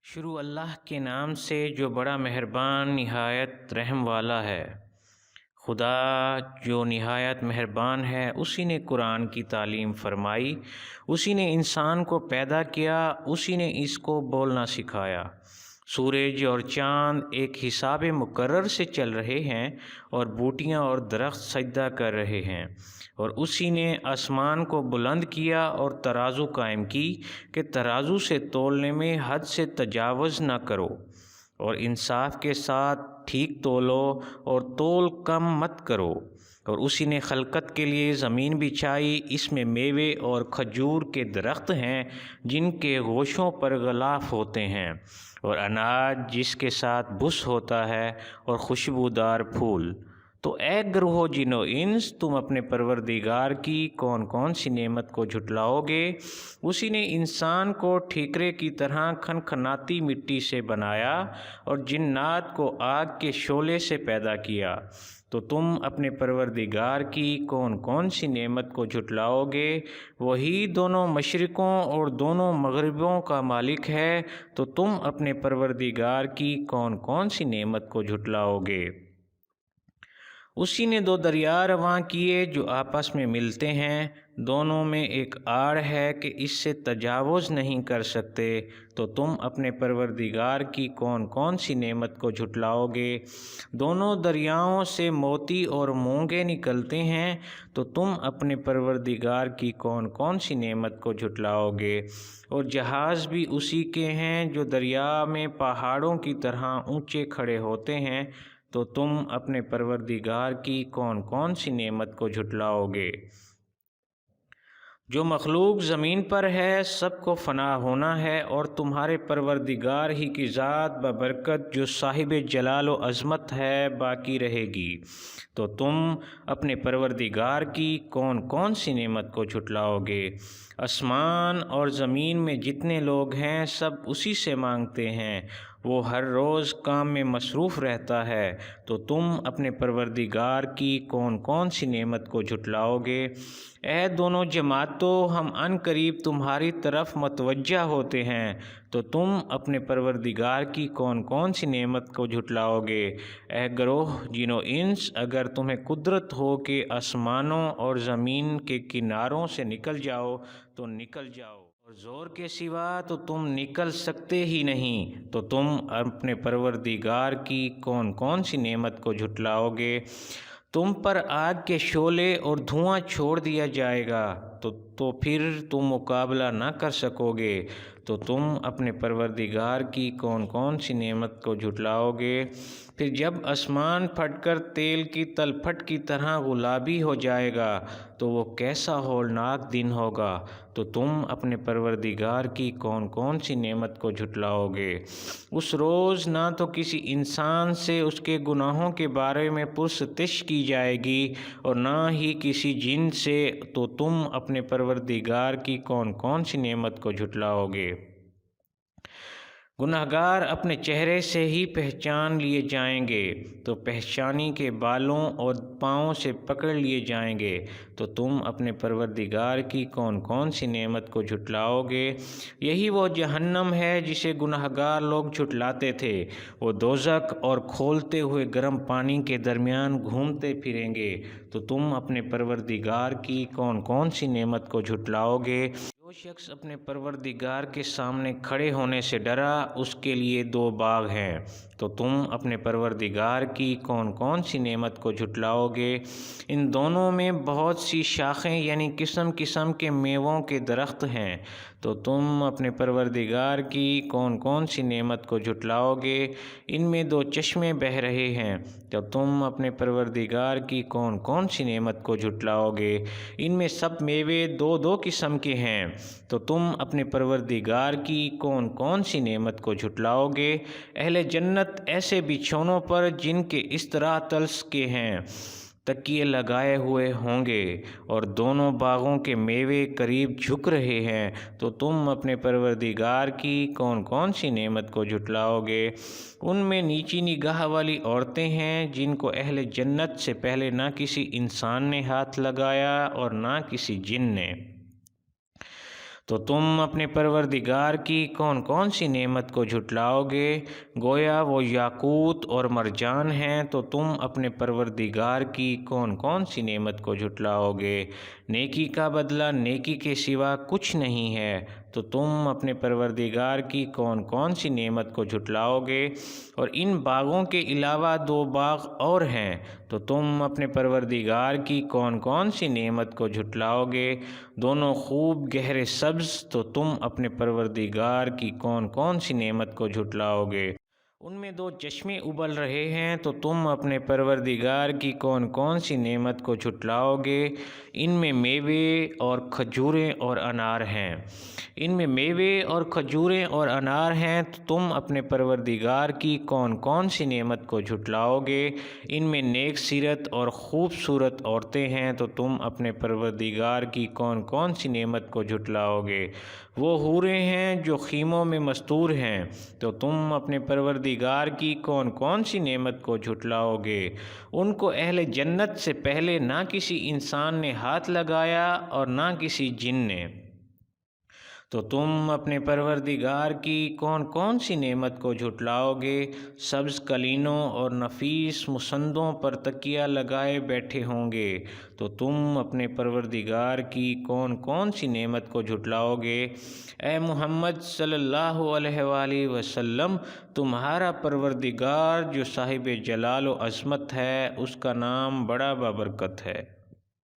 شروع اللہ کے نام سے جو بڑا مہربان نہایت رحم والا ہے۔ خدا جو نہایت مہربان ہے، اسی نے قرآن کی تعلیم فرمائی، اسی نے انسان کو پیدا کیا، اسی نے اس کو بولنا سکھایا۔ سورج اور چاند ایک حساب مقرر سے چل رہے ہیں اور بوٹیاں اور درخت سجدہ کر رہے ہیں، اور اسی نے آسمان کو بلند کیا اور ترازو قائم کی کہ ترازو سے تولنے میں حد سے تجاوز نہ کرو، اور انصاف کے ساتھ ٹھیک تولو اور تول کم مت کرو۔ اور اسی نے خلقت کے لیے زمین بچھائی، اس میں میوے اور کھجور کے درخت ہیں جن کے گوشوں پر غلاف ہوتے ہیں، اور اناج جس کے ساتھ بس ہوتا ہے، اور خوشبودار پھول۔ تو اے گروہ جن و انس، تم اپنے پروردگار کی کون کون سی نعمت کو جھٹلاؤ گے؟ اسی نے انسان کو ٹھیکرے کی طرح کھنکھناتی مٹی سے بنایا اور جنات کو آگ کے شعلے سے پیدا کیا۔ تو تم اپنے پروردگار کی کون کون سی نعمت کو جھٹلاؤ گے؟ وہی دونوں مشرقوں اور دونوں مغربوں کا مالک ہے، تو تم اپنے پروردگار کی کون کون سی نعمت کو جھٹلاؤ گے؟ اسی نے دو دریا رواں کیے جو آپس میں ملتے ہیں، دونوں میں ایک آڑ ہے کہ اس سے تجاوز نہیں کر سکتے، تو تم اپنے پروردگار کی کون کون سی نعمت کو جھٹلاؤ گے؟ دونوں دریاؤں سے موتی اور مونگے نکلتے ہیں، تو تم اپنے پروردگار کی کون کون سی نعمت کو جھٹلاؤ گے؟ اور جہاز بھی اسی کے ہیں جو دریا میں پہاڑوں کی طرح اونچے کھڑے ہوتے ہیں، تو تم اپنے پروردگار کی کون کون سی نعمت کو جھٹلاؤ گے؟ جو مخلوق زمین پر ہے سب کو فنا ہونا ہے، اور تمہارے پروردگار ہی کی ذات ببرکت جو صاحب جلال و عظمت ہے باقی رہے گی۔ تو تم اپنے پروردگار کی کون کون سی نعمت کو جھٹلاؤ گے؟ آسمان اور زمین میں جتنے لوگ ہیں سب اسی سے مانگتے ہیں، وہ ہر روز کام میں مصروف رہتا ہے، تو تم اپنے پروردگار کی کون کون سی نعمت کو جھٹلاؤ گے؟ اے دونوں جماعتوں، ہم عن قریب تمہاری طرف متوجہ ہوتے ہیں، تو تم اپنے پروردگار کی کون کون سی نعمت کو جھٹلاؤ گے؟ اے گروہ جن و انس، اگر تمہیں قدرت ہو کہ آسمانوں اور زمین کے کناروں سے نکل جاؤ تو نکل جاؤ، اور زور کے سوا تو تم نکل سکتے ہی نہیں، تو تم اپنے پروردگار کی کون کون سی نعمت کو جھٹلاؤ گے؟ تم پر آگ کے شعلے اور دھواں چھوڑ دیا جائے گا، تو پھر تم مقابلہ نہ کر سکو گے، تو تم اپنے پروردگار کی کون کون سی نعمت کو جھٹلاؤ گے؟ پھر جب آسمان پھٹ کر تیل کی تل پھٹ کی طرح گلابی ہو جائے گا تو وہ کیسا ہولناک دن ہوگا، تو تم اپنے پروردگار کی کون کون سی نعمت کو جھٹلاؤ گے؟ اس روز نہ تو کسی انسان سے اس کے گناہوں کے بارے میں پرستش کی جائے گی اور نہ ہی کسی جن سے، تو تم اپنے پروردگار کی کون کون سی نعمت کو جھٹلاؤ گے؟ گنہگار اپنے چہرے سے ہی پہچان لیے جائیں گے، تو پہچانی کے بالوں اور پاؤں سے پکڑ لیے جائیں گے، تو تم اپنے پروردگار کی کون کون سی نعمت کو جھٹلاؤ گے؟ یہی وہ جہنم ہے جسے گنہگار لوگ جھٹلاتے تھے، وہ دوزخ اور کھولتے ہوئے گرم پانی کے درمیان گھومتے پھریں گے، تو تم اپنے پروردگار کی کون کون سی نعمت کو جھٹلاؤ گے؟ جو شخص اپنے پروردگار کے سامنے کھڑے ہونے سے ڈرا، اس کے لیے دو باغ ہیں، تو تم اپنے پروردگار کی کون کون سی نعمت کو جھٹلاؤ گے؟ ان دونوں میں بہت سی شاخیں یعنی قسم قسم کے میووں کے درخت ہیں، تو تم اپنے پروردگار کی کون کون سی نعمت کو جھٹلاؤ گے؟ ان میں دو چشمے بہہ رہے ہیں، تو تم اپنے پروردگار کی کون کون سی نعمت کو جھٹلاؤ گے؟ ان میں سب میوے دو دو قسم کے ہیں، تو تم اپنے پروردگار کی کون کون سی نعمت کو جھٹلاؤ گے؟ اہل جنت ایسے بچھونوں پر جن کے اس طرح تلس کے ہیں تکیے لگائے ہوئے ہوں گے، اور دونوں باغوں کے میوے قریب جھک رہے ہیں، تو تم اپنے پروردگار کی کون کون سی نعمت کو جھٹلاؤ گے؟ ان میں نیچی نگاہ والی عورتیں ہیں جن کو اہل جنت سے پہلے نہ کسی انسان نے ہاتھ لگایا اور نہ کسی جن نے، تو تم اپنے پروردگار کی کون کون سی نعمت کو جھٹلاؤ گے؟ گویا وہ یاقوت اور مرجان ہیں، تو تم اپنے پروردگار کی کون کون سی نعمت کو جھٹلاؤ گے؟ نیکی کا بدلہ نیکی کے سوا کچھ نہیں ہے، تو تم اپنے پروردگار کی کون کون سی نعمت کو جھٹلاؤ گے؟ اور ان باغوں کے علاوہ 2 باغ اور ہیں، تو تم اپنے پروردگار کی کون کون سی نعمت کو جھٹلاؤ گے؟ دونوں خوب گہرے سبز، تو تم اپنے پروردگار کی کون کون سی نعمت کو جھٹلاؤ گے؟ ان میں 2 چشمے ابل رہے ہیں، تو تم اپنے پروردگار کی کون کون سی نعمت کو جھٹلاؤ گے؟ ان میں میوے اور کھجوریں اور انار ہیں۔ ان میں میوے اور کھجوریں اور انار ہیں، تو تم اپنے پروردگار کی کون کون سی نعمت کو جھٹلاؤ گے؟ ان میں نیک سیرت اور خوبصورت عورتیں ہیں، تو تم اپنے پروردگار کی کون کون سی نعمت کو جھٹلاؤ گے؟ وہ حوریں ہیں جو خیموں میں مستور ہیں، تو تم اپنے پروردگار کی کون کون سی نعمت کو جھٹلاؤ گے؟ ان کو اہل جنت سے پہلے نہ کسی انسان نے ہاتھ لگایا اور نہ کسی جن نے۔ تو تم اپنے پروردگار کی کون کون سی نعمت کو جھٹلاؤ گے؟ سبز قلینوں اور نفیس مسندوں پر تکیہ لگائے بیٹھے ہوں گے، تو تم اپنے پروردگار کی کون کون سی نعمت کو جھٹلاؤ گے؟ اے محمد صلی اللہ علیہ وآلہ وسلم، تمہارا پروردگار جو صاحب جلال و عظمت ہے، اس کا نام بڑا بابرکت ہے۔